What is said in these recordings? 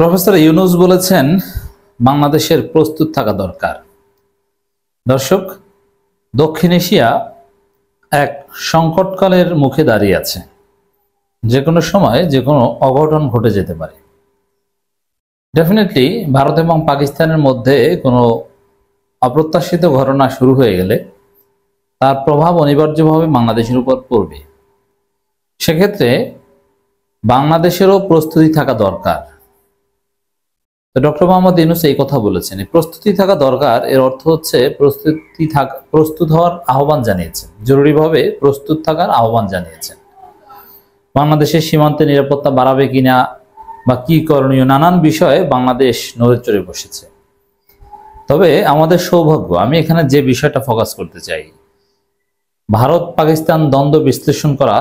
Professor Yunus বলেছেন বাংলাদেশের প্রস্তুত থাকা দরকার। দর্শক, দক্ষিণ এশিয়া এক সংকটকালের মুখে দাঁড়িয়ে আছে। যে কোনো সময় যে কোনো অঘটন ঘটে যেতে পারে। ডেফিনেটলি ভারত এবং পাকিস্তানের মধ্যে কোনো অপ্রত্যাশিত ঘটনা শুরু হয়ে গেলে তার প্রভাব অনিবার্যভাবে বাংলাদেশের উপর পড়বে। সেক্ষেত্রে বাংলাদেশেরও প্রস্তুতি থাকা দরকার। তো ডক্টর মোহাম্মদ ইউনূস এই কথা বলেছেন। প্রস্তুতি থাকা দরকার এর অর্থ হচ্ছে প্রস্তুত হওয়ার আহ্বান জানিয়েছেন, জরুরিভাবে প্রস্তুত থাকার আহ্বান জানিয়েছেন। বাংলাদেশের সীমান্তে নিরাপত্তা বাড়াবে কিনা বা কি করণীয়, নানান বিষয়ে বাংলাদেশ নড়েচড়ে বসেছে। তবে আমাদের সৌভাগ্য, আমি এখানে যে বিষয়টা ফোকাস করতে চাই, ভারত পাকিস্তান দ্বন্দ্ব বিশ্লেষণ করা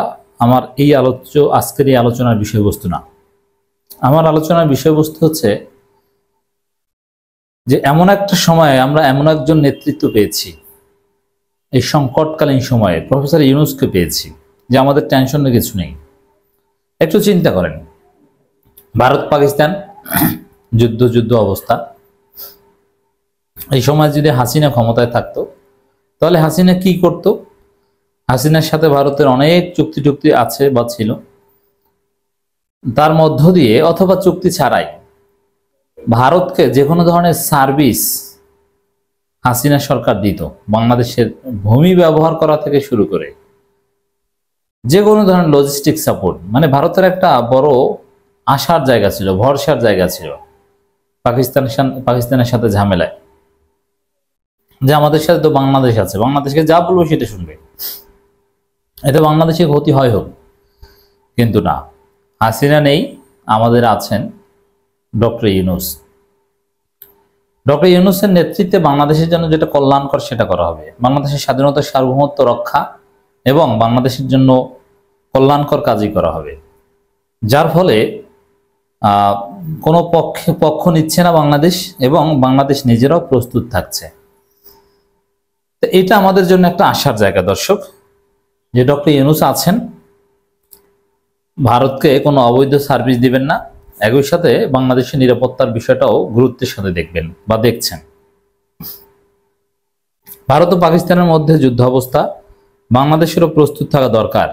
আমার আজকের এই আলোচনার বিষয়বস্তু না। আমার আলোচনার বিষয়বস্তু হচ্ছে যে এমন একটা সময়ে আমরা এমন একজন নেতৃত্ব পেয়েছি, এই সংকটকালীন সময়ে প্রফেসর ইউনূসকে পেয়েছি, যে আমাদের টেনশনের কিছু নেই। একটু চিন্তা করেন, ভারত পাকিস্তান যুদ্ধ অবস্থা, এই সময় যদি হাসিনা ক্ষমতায় থাকতো তাহলে হাসিনা কি করত? হাসিনার সাথে ভারতের অনেক চুক্তি আছে বা ছিল, তার মধ্য দিয়ে অথবা চুক্তি ছাড়াই ভারতকে যে কোনো ধরনের সার্ভিস হাসিনা সরকার দিত। বাংলাদেশের ভূমি ব্যবহার করা থেকে শুরু করে যে কোনো ধরনের লজিস্টিক সাপোর্ট, মানে ভারতের একটা বড় আশার জায়গা ছিল, ভরসার জায়গা ছিল পাকিস্তানের সাথে ঝামেলায়, যে আমাদের সাথে তো বাংলাদেশ আছে, বাংলাদেশকে যা বলবো সেটা শুনবে, এতে বাংলাদেশের ক্ষতি হয় হোক। কিন্তু না, হাসিনা নেই, আমাদের আছেন ডক্টর ইউনূস। ডক্টর ইউনূসের নেতৃত্বে বাংলাদেশের জন্য যেটা কল্যাণকর সেটা করা হবে। বাংলাদেশের স্বাধীনতার সার্বভৌমত্ব রক্ষা এবং বাংলাদেশের জন্য কল্যাণকর কাজই করা হবে, যার ফলে কোনো পক্ষ নিচ্ছে না বাংলাদেশ, এবং বাংলাদেশ নিজেরাও প্রস্তুত থাকছে। তো এটা আমাদের জন্য একটা আশার জায়গা দর্শক, যে ডক্টর ইউনূস আছেন, ভারতকে কোনো অবৈধ সার্ভিস দিবেন না, একই সাথে বাংলাদেশের নিরাপত্তার বিষয়টাও গুরুত্বের সাথে দেখবেন বা দেখছেন। ভারত ও পাকিস্তানের মধ্যে যুদ্ধ অবস্থা, বাংলাদেশেরও প্রস্তুত থাকা দরকার,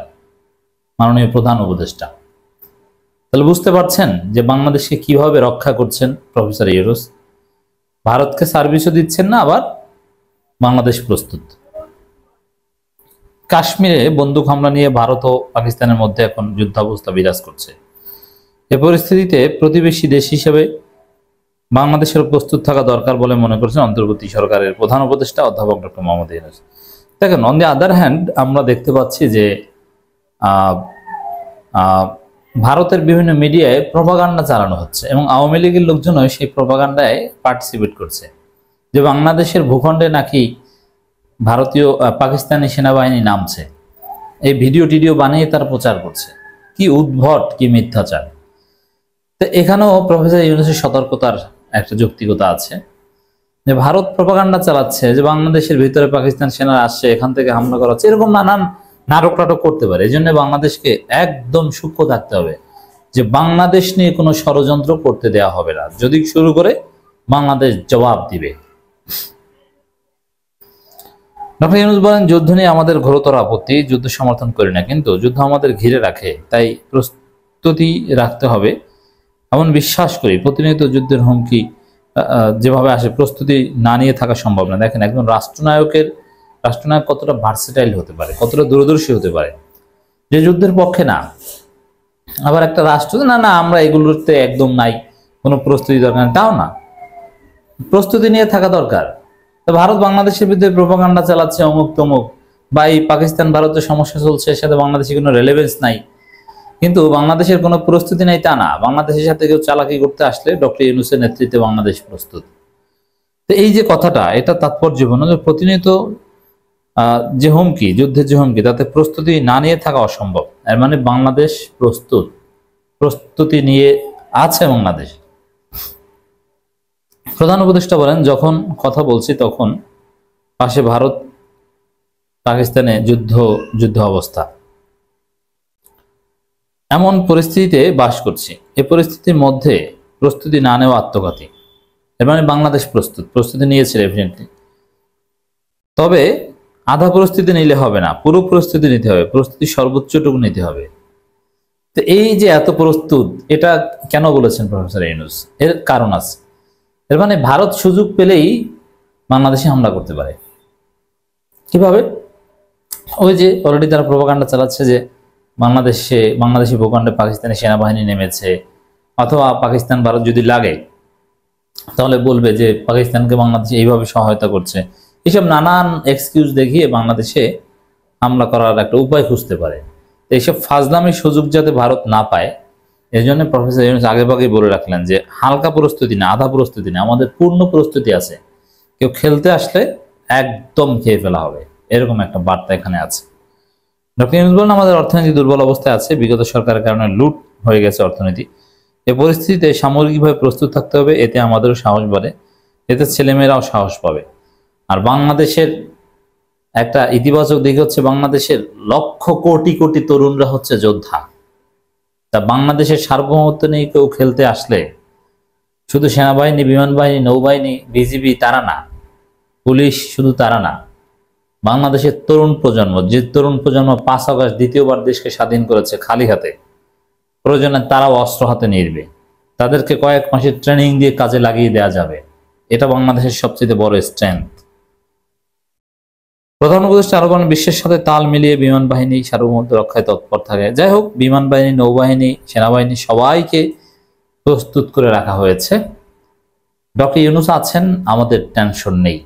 মাননীয় প্রধান উপদেষ্টা। তাহলে বুঝতে পারছেন যে বাংলাদেশকে কিভাবে রক্ষা করছেন প্রফেসর ইউনূস। ভারতকে সার্ভিসও দিচ্ছেন না, আবার বাংলাদেশ প্রস্তুত। কাশ্মীরে বন্দুক হামলা নিয়ে ভারত ও পাকিস্তানের মধ্যে এখন যুদ্ধাবস্থা বিরাজ করছে। এ পরিস্থিতিতে প্রতিবেশী দেশ হিসেবে বাংলাদেশের প্রস্তুত থাকা দরকার বলে মনে করছেন অন্তর্বর্তী সরকারের প্রধান উপদেষ্টা অধ্যাপক ডক্টর মোহাম্মদ ইউনূস। দেখেন, অন দি আদার হ্যান্ড আমরা দেখতে পাচ্ছি যে ভারতের বিভিন্ন মিডিয়ায় প্রপাগান্ডা চালানো হচ্ছে, এবং আওয়ামী লীগের লোকজনও সেই প্রপাগান্ডায় পার্টিসিপেট করছে, যে বাংলাদেশের ভূখণ্ডে নাকি ভারতীয় পাকিস্তানি সেনাবাহিনী নামছে। এই ভিডিও বানিয়ে তারা প্রচার করছে। কি উদ্ভট, কি মিথ্যাচার! তো এখানেও প্রফেসর ইউনূসের সতর্কতার একটা যৌক্তিকতা আছে, যে ভারত প্রপাগান্ডা চালাচ্ছে যে বাংলাদেশের ভিতরে পাকিস্তান সেনারা আসছে, এখান থেকে হামলা করা হচ্ছে, এরকম নানান নাটক করতে পারে। এই জন্য বাংলাদেশকে একদম সূক্ষ্ম থাকতে হবে, যে বাংলাদেশ নিয়ে কোনো ষড়যন্ত্র করতে দেওয়া হবে না। যদি শুরু করে, বাংলাদেশ জবাব দিবে। ডক্টর ইউনূস বলেন, যুদ্ধ নিয়ে আমাদের ঘোরতর আপত্তি, যুদ্ধ সমর্থন করি না, কিন্তু যুদ্ধ আমাদের ঘিরে রাখে, তাই প্রস্তুতি রাখতে হবে এমন বিশ্বাস করি। প্রতিনিয়ত যুদ্ধের হুমকি যেভাবে আসে, প্রস্তুতি না নিয়ে থাকা সম্ভব না। দেখেন, একজন রাষ্ট্রনায়ক কতটা ভার্সেটাইল হতে পারে, কতটা দূরদর্শী হতে পারে, যে যুদ্ধের পক্ষে না, আবার একটা রাষ্ট্র না আমরা এগুলোতে একদম নাই, কোনো প্রস্তুতি দরকার নেই, তাও না, প্রস্তুতি নিয়ে থাকা দরকার। ভারত বাংলাদেশের বিরুদ্ধে প্রপাগান্ডা চালাচ্ছে, অমুক তমুক, বা এই পাকিস্তান ভারতের সমস্যা চলছে, এর সাথে বাংলাদেশের কোনো রেলেভেন্স নাই, কিন্তু বাংলাদেশের কোনো প্রস্তুতি নাই তা না। বাংলাদেশের সাথে কেউ চালাকি করতে আসলে ডক্টর ইউনূসের নেতৃত্বে বাংলাদেশ প্রস্তুত। তো এই যে কথাটা, এটা তাৎপর্যপূর্ণ, যে প্রতিনিয়ত যে হুমকি, যুদ্ধের যে হুমকি, তাতে প্রস্তুতি না নিয়ে থাকা অসম্ভব। এর মানে বাংলাদেশ প্রস্তুতি নিয়ে আছে বাংলাদেশ। প্রধান উপদেষ্টা বলেন, যখন কথা বলছি তখন পাশে ভারত পাকিস্তানে যুদ্ধ অবস্থা, এমন পরিস্থিতিতে বাস করছি। এই পরিস্থিতির মধ্যে প্রস্তুতি না নেওয়া আত্মঘাতী। এর মানে বাংলাদেশ প্রস্তুতি নিয়েছে ডেফিনেটলি, তবে আধা প্রস্তুতি নিলে হবে না, পুরো প্রস্তুতি নিতে হবে, প্রস্তুতি সর্বোচ্চটুকু নিতে হবে। তো এই যে এত প্রস্তুত, এটা কেন বলেছেন প্রফেসর ইউনূস? এর কারণ আছে। এর মানে ভারত সুযোগ পেলেই বাংলাদেশে হামলা করতে পারে। কিভাবে? ওই যে অলরেডি তারা প্রোপাগান্ডা চালাচ্ছে যে বাংলাদেশি ভূখণ্ডে পাকিস্তানি সেনাবাহিনী নেমেছে, অথবা পাকিস্তান ভারত যদি লাগে তাহলে বলবে যে পাকিস্তানকে বাংলাদেশ এইভাবে সহায়তা করছে। এইসব নানান এক্সকিউজ দেখিয়ে বাংলাদেশে হামলা করার একটা উপায় খুঁজতে পারে। এইসব ফাজলামির সুযোগ যাতে ভারত না পায়, এই জন্য প্রফেসর ইউনূস আগেভাগেই বলে রাখলেন যে হালকা প্রস্তুতি না, আধা প্রস্তুতি না, আমাদের পূর্ণ প্রস্তুতি আছে। কেউ খেলতে আসলে একদম খেয়ে ফেলা হবে, এরকম একটা বার্তা এখানে আছে। ডক্টর ইউনূস বলেন, আমাদের অর্থনীতি দুর্বল অবস্থায় আছে, বিগত সরকারের কারণে লুট হয়ে গেছে অর্থনীতি। এই পরিস্থিতিতে সামগ্রিকভাবে প্রস্তুত থাকতে হবে, এতে আমাদেরও সাহস বাড়ে, এতে ছেলেমেয়েরাও সাহস পাবে। আর বাংলাদেশের একটা ইতিবাচক দিক হচ্ছে বাংলাদেশের লক্ষ কোটি কোটি তরুণরা হচ্ছে যোদ্ধা। তা বাংলাদেশের সার্বভৌমত্ব নিয়ে কেউ খেলতে আসলে শুধু সেনাবাহিনী, বিমান বাহিনী, নৌবাহিনী, বিজিবি তারা না, পুলিশ শুধু তারা না, বাংলাদেশের তরুণ প্রজন্ম, যে তরুণ প্রজন্ম 5 আগস্ট দ্বিতীয়বার দেশকে স্বাধীন করেছে খালি হাতে, প্রয়োজনে তারাও অস্ত্র হাতে নিবে, তাদেরকে কয়েক মাসের ট্রেনিং দিয়ে কাজে লাগিয়ে দেওয়া যাবে। এটা বাংলাদেশের সবচেয়ে বড় স্ট্রেংথ। প্রধান উপদেষ্টা আরো বলেন, বিশ্বের সাথে তাল মিলিয়ে বিমান বাহিনী সার্বভৌমত্ব রক্ষায় তৎপর থাকে। যাই হোক, বিমান বাহিনী, নৌবাহিনী, সেনাবাহিনী সবাইকে প্রস্তুত করে রাখা হয়েছে। ডক্টর ইউনূস আছেন, আমাদের টেনশন নেই।